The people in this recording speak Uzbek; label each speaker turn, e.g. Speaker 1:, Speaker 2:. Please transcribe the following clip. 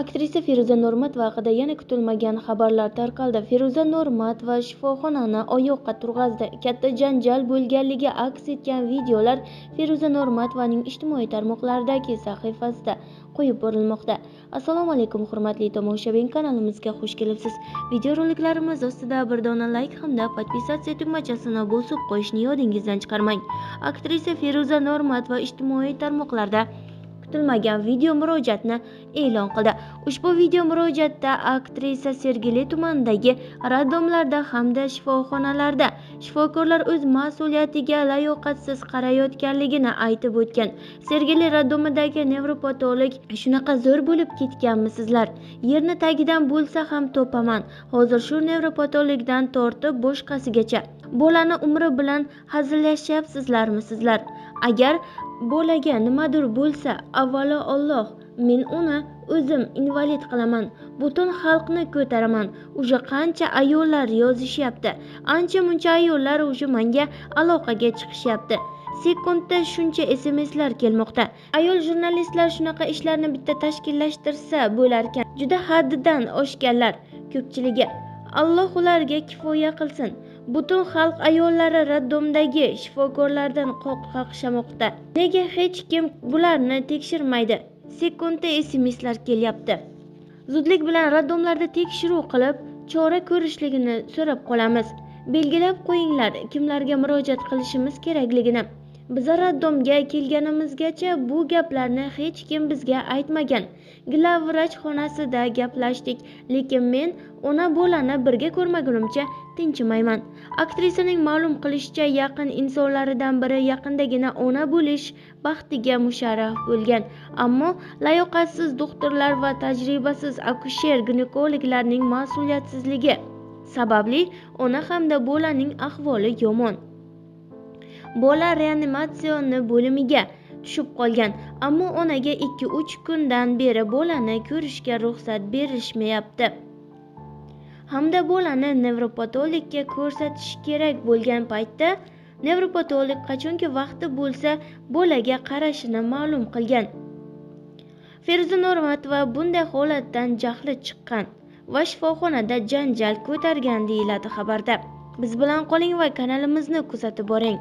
Speaker 1: Aktrisa Feruza Normatova haqida yana kutilmagan xabarlar tarqaldi. Feruza Normatova shifoxonani oyoqqa turg'azdi. Katta janjal bo'lganligi aks etgan videolar Feruza Normatovaning ijtimoiy tarmoqlardagi sahifasida qo'yib borilmoqda. Assalomu alaykum hurmatli tomoshabin, kanalimizga xush kelibsiz. Videoroliklarimiz ostida bir dona like hamda podpisatsiya tugmachasini bosib qo'yishni yodingizdan chiqarmang. Aktrisa Feruza Normatova ijtimoiy tarmoqlarda kutilmagan video murojaatni e'lon qildi. Ushbu video murojaatda aktrisa Sergeli tumanidagi roddomlarda hamda shifoxonalarda shifokorlar o'z mas'uliyatiga layoqatsiz qarayotganligini aytib o'tgan. Sergeli roddomidagi nevropatolog: "Shunaqa zo'r bo'lib ketganmisizlar? Yerni tagidan bo'lsa ham topaman. Hozir shu nevropatologdan tortib boshqasigacha bolani umri bilan hazillashyapsizlarmi sizlar? Agar bolaga nimadir bo'lsa, avvalo Alloh, men uni o'zim invalid qilaman, butun xalqni ko'taraman. Uje qancha ayollar yozishyapti, ancha muncha ayollar uje menga aloqaga chiqishyapti. Sekundda shuncha SMSlar kelmoqda. Ayol jurnalistlar shunaqa ishlarni bitta tashkillashtirsa bo'larkan. Juda haddidan oshganlar ko'pchiligi. Alloh ularga kifoya qilsin. Butun xalq ayollari roddomdagi shifokorlardan qo'rqamoqda. Nega hech kim bularni tekshirmaydi? Sekundda SMSlar kelyapti. Zudlik bilan roddomlarda tekshiruv qilib, chora ko'rishligini so'rab qolamiz. Belgilab qo'yinglar, kimlarga murojaat qilishimiz kerakligini. Biz roddomga kelganimizgacha bu gaplarni hech kim bizga aytmagan. Glavvrach xonasida gaplashdik, lekin men ona bolani birga ko'rmagunimcha tinchimayman. Aktrisaning ma'lum qilishicha, yaqin insonlaridan biri yaqindagina ona bo'lish baxtiga musharraf bo'lgan. Ammo layoqatsiz doktorlar va tajribasiz akusher-ginekologlarning mas'uliyatsizligi sababli ona hamda bolaning ahvoli yomon. Bola reanimatsion bo'limiga tushib qolgan, ammo onaga 2-3 kundan beri bolani ko'rishga ruxsat berishmayapti. Hamda bolani nevropatologga ko'rsatish kerak bo'lgan paytda nevropatolog qachonki vaqti bo'lsa bolaga qarashini ma'lum qilgan. Feruza Normatova bunday holatdan jahli chiqqan va shifoxonada janjal ko'targan deyiladi xabarda. Biz bilan qoling va kanalimizni kuzatib boring.